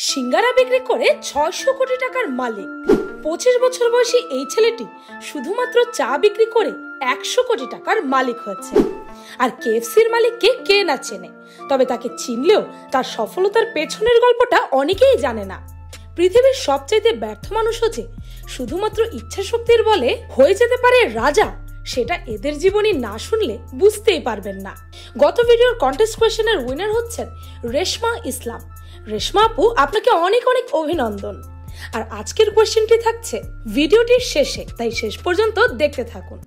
সিঙ্গারা বিক্রি করে ৬০০ কোটি টাকার মালিক। ২৫ বছর বয়সী এই ছেলেটি শুধুমাত্র চা বিক্রি করে ১০০ কোটি টাকার মালিক হয়েছে। আর কেএফসির মালিককে কে না চেনে, তবে তাকে চিনলেও তার সফলতার পেছনের গল্পটা অনেকেই জানে না। পৃথিবীর সবচাইতে ব্যর্থ মানুষও যে শুধুমাত্র ইচ্ছা শক্তির বলে হয়ে যেতে পারে রাজা, সেটা এদের জীবনী না শুনলে বুঝতেই পারবেন না। গত ভিডিওর কন্টেস্ট কোয়েশ্চেনের উইনার হচ্ছেন রেশমা ইসলাম। রেশমা আপু, আপনাকে অনেক অনেক অভিনন্দন। আর আজকের কোয়েশ্চেনটি থাকছে ভিডিওটির শেষে, তাই শেষ পর্যন্ত দেখতে থাকুন।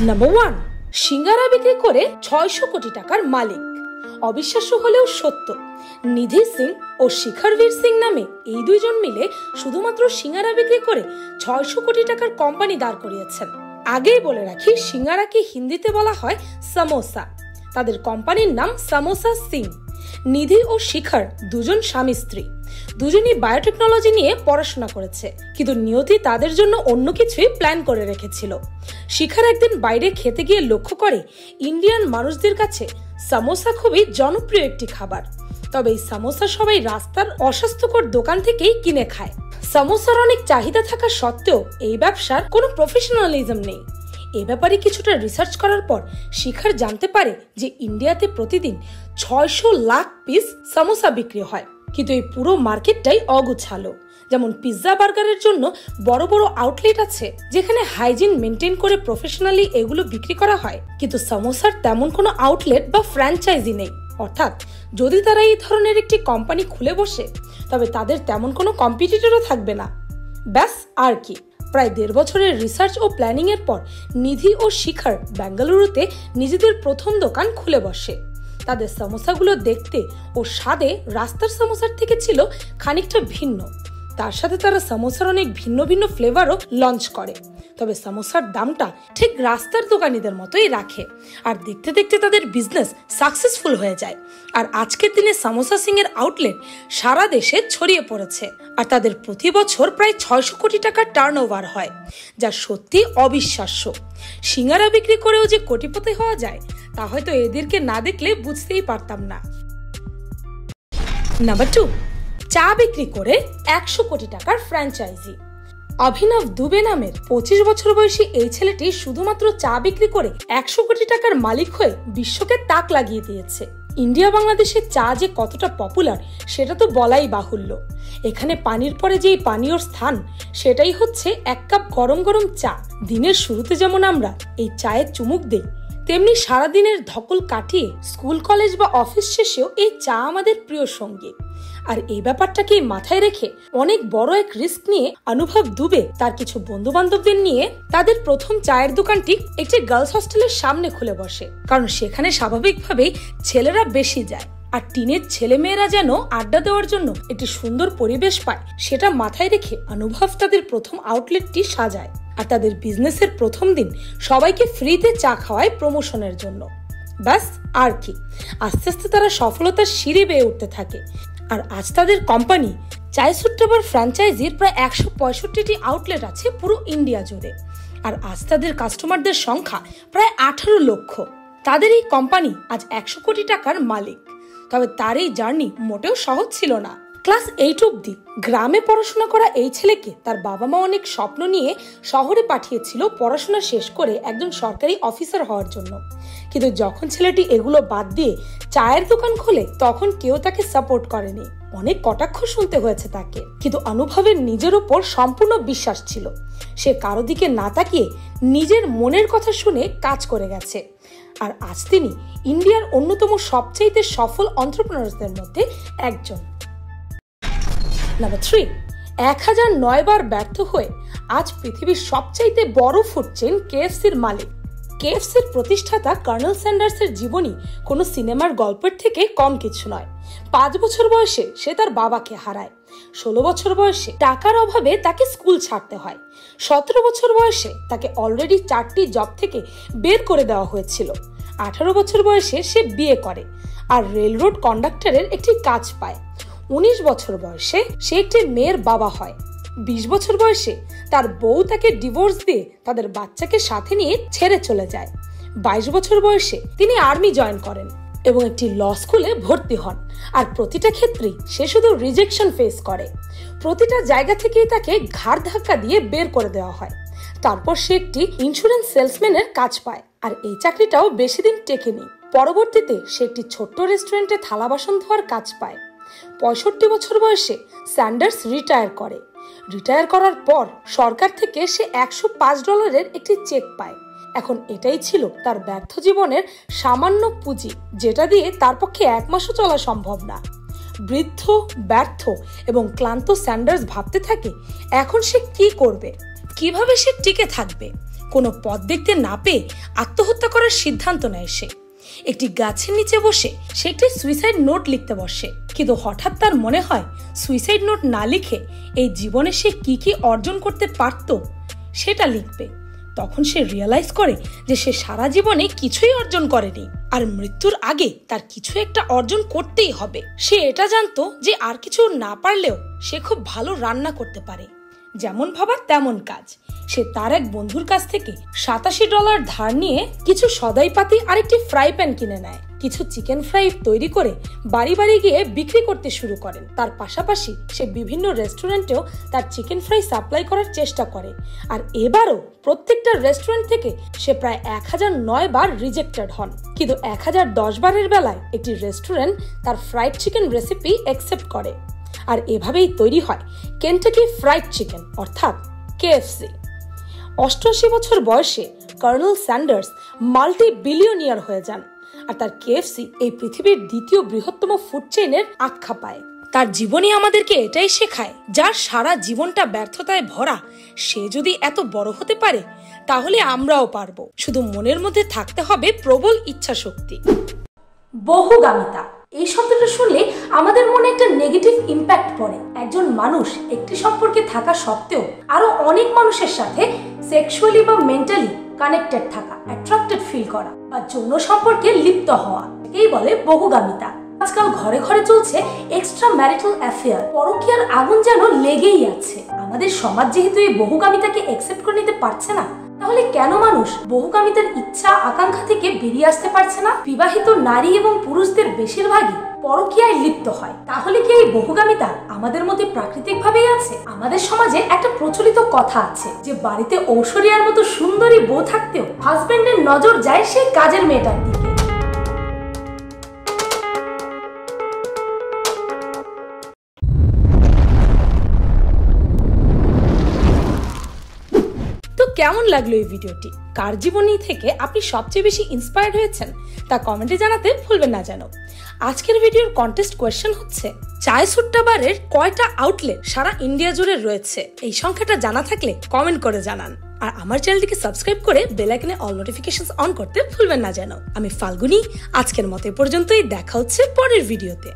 নাম্বার 1, সিঙ্গারা বিক্রি করে ৬০০ কোটি টাকার মালিক। অবিশ্বাস্য হলেও সত্য, নিধি সিং ও শিখরবীর সিং নামে এই দুইজন মিলে শুধুমাত্র সিঙ্গারা বিক্রি করে ৬০০ কোটি টাকার কোম্পানি দাঁড় করিয়েছেন। আগেই বলে রাখি, সিঙ্গারাকে হিন্দিতে বলা হয় সামোসা। তাদের কোম্পানির নাম সামোসা সিং। নিধি ও শিখর দুজন স্বামী স্ত্রী, দুজনই বায়োটেকনোলজি নিয়ে পড়াশোনা করেছে, কিন্তু নিয়তি তাদের জন্য অন্য কিছুই প্ল্যান করে রেখেছিল। শিখর একদিন বাইরে খেতে গিয়ে লক্ষ্য করে ইন্ডিয়ান মানুষদের কাছে সামোসা খুবই জনপ্রিয় একটি খাবার, তবে এই সামোসা সবাই রাস্তার অস্বাস্থ্যকর দোকান থেকেই কিনে খায়। সামোসার অনেক চাহিদা থাকা সত্ত্বেও এই ব্যবসার কোনো প্রফেশনালিজম নেই। এ ব্যাপারে কিছুটা রিসার্চ করার পর শিখর জানতে পারে যে ইন্ডিয়াতে প্রতিদিন ৬০০ লাখ পিস সামোসা বিক্রি হয়, কিন্তু এই পুরো মার্কেটটাই অগুছালো। যেমন পিৎজা বার্গারের জন্য বড় বড় আউটলেট আছে যেখানে হাইজিন মেনটেন করে প্রফেশনালি এগুলো বিক্রি করা হয়, কিন্তু সামোসার তেমন কোনো আউটলেট বা ফ্র্যাঞ্চাইজি নেই। অর্থাৎ যদি তারা এই ধরনের একটি কোম্পানি খুলে বসে, তবে তাদের তেমন কোনো কম্পিটিটরও থাকবে না। ব্যাস আর কি। প্রায় ১.৫ বছরের রিসার্চ ও প্ল্যানিং এর পর নিধি ও শিখর বেঙ্গালুরুতে নিজেদের প্রথম দোকান খুলে বসে। তাদের সামোসাগুলো দেখতে ও স্বাদে রাস্তার সামোসার থেকে ছিল খানিকটা ভিন্ন। তার সাথে তারা সামোসার অনেক ভিন্ন ভিন্ন ফ্লেভারও লঞ্চ করে, তবে সামোসার দামটা ঠিক রাস্তার দোকানিদের মতোই রাখে। আর দেখতে দেখতে তাদের বিজনেস সাকসেসফুল হয়ে যায়। আর আজকের দিনে সামোসা সিং এর আউটলেট সারা দেশে ছড়িয়ে পড়েছে, আর তাদের প্রতি বছর প্রায় ৬০০ কোটি টাকার টার্নওভার হয়, যা সত্যি অবিশ্বাস্য। সিঙ্গারা বিক্রি করেও যে কোটিপতি হওয়া যায়, তা হয়তো এদেরকে না দেখলে বুঝতেই পারতাম না। নাম্বার 2, চা বিক্রি করে ১০০ কোটি টাকার ফ্র্যাঞ্চাইজি। অভিনব দুবে নামের ২৫ বছর বয়সী এই ছেলেটি শুধুমাত্র চা বিক্রি করে ১০০ কোটি টাকার মালিক হয়ে বিশ্বকে তাক লাগিয়ে দিয়েছে। ইন্ডিয়া বাংলাদেশের চা যে কতটা পপুলার সেটা তো বলাই বাহুল্য। এখানে পানির পরে যেই পানীয় স্থান, সেটাই হচ্ছে ১ কাপ গরম গরম চা। দিনের শুরুতে যেমন আমরা এই চায়ের চুমুক দেই, তেমনি সারাদিনের ধকল কাটিয়ে স্কুল কলেজ বা অফিস শেষেও এই চা আমাদের প্রিয় সঙ্গী। আর এই ব্যাপারটাকে মাথায় রেখে অনেক বড় এক রিস্ক নিয়ে অনুভব দুবে তার কিছু বন্ধু বান্ধবদের নিয়ে তাদের প্রথম চায়ের দোকানটি একটি গার্লস হস্টেলের সামনে খুলে বসে, কারণ সেখানে স্বাভাবিকভাবেই ছেলেরা বেশি যায়। আর টিনের ছেলে মেয়েরা যেন আড্ডা দেওয়ার জন্য একটি সুন্দর পরিবেশ পায়, সেটা মাথায় রেখে অনুভব তাদের প্রথম আউটলেটটি সাজায়। আর তাদের বিজনেসের প্রথম দিন সবাইকে ফ্রিতে চা খাওয়ায় প্রমোশনের জন্য। ব্যাস আর কি। আস্তে আস্তে তারা সফলতার সিঁড়ি বেয়ে উঠতে থাকে। আর আজ তাদের কোম্পানি চায় সুট্টাবার ফ্র্যাঞ্চাইজির প্রায় ১৬৫টি আউটলেট আছে পুরো ইন্ডিয়া জুড়ে। আর আজ তাদের কাস্টমারদের সংখ্যা প্রায় ১৮ লক্ষ। তাদের এই কোম্পানি আজ ১০০ কোটি টাকার মালিক। তবে তার এই জার্নি মোটেও সহজ ছিল না। ক্লাস 8 অবধি গ্রামে পড়াশোনা করা এই ছেলেকে তার বাবা মা অনেক স্বপ্ন নিয়ে শহরে পাঠিয়েছিল পড়াশোনা শেষ করে একজন সরকারি অফিসার হওয়ার জন্য। কিন্তু যখন ছেলেটি এগুলো বাদ দিয়ে চায়ের দোকান খোলে, তখন কেউ তাকে সাপোর্ট করেনি। অনেক কটাক্ষ শুনতে হয়েছে তাকে, কিন্তু অনুভবের নিজের উপর সম্পূর্ণ বিশ্বাস ছিল। সে কারো দিকে না তাকিয়ে নিজের মনের কথা শুনে কাজ করে গেছে। আর আজ তিনি ইন্ডিয়ার অন্যতম সবচাইতে সফল এন্টারপ্রেনারদের মধ্যে একজন। নাম্বার 3, ১০০৯ বার ব্যর্থ হয়ে আজ পৃথিবীর সবচাইতে বড় ফুড চেইন কেএফসির মালিক। কেএফসির প্রতিষ্ঠাতা কর্নেল স্যান্ডার্সের জীবনী কোনো সিনেমার গল্পের থেকে কম কিছু নয়। ৫ বছর বয়সে সে তার বাবাকে হারায়। ১৬ বছর বয়সে টাকার অভাবে তাকে স্কুল ছাড়তে হয়। ১৭ বছর বয়সে তাকে অলরেডি 4টি জব থেকে বের করে দেওয়া হয়েছিল। 18 বছর বয়সে সে বিয়ে করে আর রেলরোড কন্ডাক্টরের একটি কাজ পায়। 19 বছর বয়সে সে একটি মেয়ের বাবা হয়। 20 বছর বয়সে তার বউ তাকে ডিভোর্স দিয়ে তাদের বাচ্চাকে সাথে নিয়ে ছেড়ে চলে যায়। 22 বছর বয়সে তিনি আর্মি জয়েন করেন এবং একটি ল স্কুলে ভর্তি হন। আর প্রতিটা ক্ষেত্রেই সে শুধু রিজেকশন ফেস করে। প্রতিটা জায়গা থেকেই তাকে ঘাড় ধাক্কা দিয়ে বের করে দেওয়া হয়। তারপর সে একটি ইন্স্যুরেন্স সেলসম্যানের কাজ পায়, আর এই চাকরিটাও বেশি দিন টেকেনি। পরবর্তীতে সে একটি ছোট্ট রেস্টুরেন্টে থালা বাসন ধোয়ার কাজ পায়। 65 বছর বয়সে স্যান্ডার্স রিটায়ার করে। রিটায়ার করার পর সরকার থেকে সে $105 একটি চেক পায়। এখন এটাই ছিল তার ব্যর্থ জীবনের সামান্য পুঁজি, যেটা দিয়ে তার পক্ষে 1 মাসও চলা সম্ভব না। বৃদ্ধ, ব্যর্থ এবং ক্লান্ত স্যান্ডার্স ভাবতে থাকে এখন সে কি করবে, কিভাবে সে টিকে থাকবে। কোনো পথ দেখতে না পেয়ে আত্মহত্যা করার সিদ্ধান্ত নেয় সে। একটি গাছের নিচে বসে সে একটি সুইসাইড নোট লিখতে বসে, কিন্তু হঠাৎ তার মনে হয় সুইসাইড নোট না লিখে এই জীবনে সে কি কি অর্জন করতে পারত সেটা লিখবে। তখন সে রিয়েলাইজ করে যে সে সারা জীবনে কিছুই অর্জন করেনি, আর মৃত্যুর আগে তার কিছু একটা অর্জন করতেই হবে। সে এটা জানতো যে আর কিছু না পারলেও সে খুব ভালো রান্না করতে পারে। যেমন ভাবা তেমন কাজ। সে তার এক বন্ধুর কাছ থেকে $87 ধার নিয়ে কিছু সদাইপাতি আর একটি ফ্রাই প্যান কিনে নেয়। কিছু চিকেন ফ্রাই তৈরি করে বাড়ি বাড়ি গিয়ে বিক্রি করতে শুরু করেন। তার পাশাপাশি সে বিভিন্ন রেস্টুরেন্টেও তার চিকেন ফ্রাই সাপ্লাই করার চেষ্টা করে। আর এবারও প্রত্যেকটা রেস্টুরেন্ট থেকে সে প্রায় 1009 বার রিজেক্টেড হন, কিন্তু 1010 বারের বেলায় একটি রেস্টুরেন্ট তার ফ্রাইড চিকেন রেসিপি অ্যাকসেপ্ট করে। আর এভাবেই তৈরি হয় কেন্টাকি ফ্রাইড চিকেন, অর্থাৎ KFC। 88 বছর বয়সে কর্নেল স্যান্ডার্স মাল্টি বিলিয়নিয়ার হয়ে যান, আর তার KFC এই পৃথিবীর দ্বিতীয় বৃহত্তম ফুড চেইনের আখ্যা পায়। তার জীবনী আমাদেরকে এটাই শেখায়, যার সারা জীবনটা ব্যর্থতায় ভরা, সে যদি এত বড় হতে পারে তাহলে আমরাও পারবো। শুধু মনের মধ্যে থাকতে হবে প্রবল ইচ্ছা শক্তি। বহুগামিতা এই শব্দটা শুনলে আমাদের মনে একটা নেগেটিভ ইম্প্যাক্ট পড়ে। একজন মানুষ একটি সম্পর্কে থাকা সত্ত্বেও আরো অনেক মানুষের সাথে সেক্সুয়ালি বা মেন্টালি কানেক্টেড থাকা, অ্যাট্রাক্টেড ফিল করা বা যৌন সম্পর্কে লিপ্ত হওয়া, এই বলে বহুগামিতা। আজকাল ঘরে ঘরে চলছে এক্সট্রা ম্যারিটাল অ্যাফেয়ার। পরকীয়ার আগুন যেন লেগেই আছে। আমাদের সমাজ যেহেতু এই বহুগামিতাকে অ্যাকসেপ্ট করে নিতে পারছে না, তাহলে কেন মানুষ বহুগামিতার ইচ্ছা আকাঙ্ক্ষা থেকে বেরিয়ে আসতে পারছে না? বিবাহিত নারী এবং পুরুষদের বেশিরভাগই পরকীয়ায় লিপ্ত হয়। তাহলে কি এই বহুগামিতা আমাদের মধ্যে প্রাকৃতিক ভাবেই আছে? আমাদের সমাজে একটা প্রচলিত কথা আছে যে বাড়িতে ঐশ্বরিয়ার মতো সুন্দরী বউ থাকতেও হাজবেন্ডের নজর যায় সেই কাজের মেয়েটার দিকে। কেমন লাগলো এই ভিডিওটি? কার জীবনী থেকে আপনি সবচেয়ে বেশি ইন্সপায়ার্ড হয়েছেন তা কমেন্টে জানাতে ভুলবেন না যেন। আজকের ভিডিওর কন্টেস্ট কোয়েশ্চেন হচ্ছে, চায় সুট্টা বারের কয়টা আউটলেট সারা ইন্ডিয়া জুড়ে রয়েছে? এই সংখ্যাটা জানা থাকলে কমেন্ট করে জানান। আর আমার চ্যানেলটিকে সাবস্ক্রাইব করে বেল আইকনে অল নোটিফিকেশনস অন করতে ভুলবেন না যেন। আমি ফাল্গুনি, আজকের মতো এ পর্যন্তই। দেখা হচ্ছে পরের ভিডিওতে।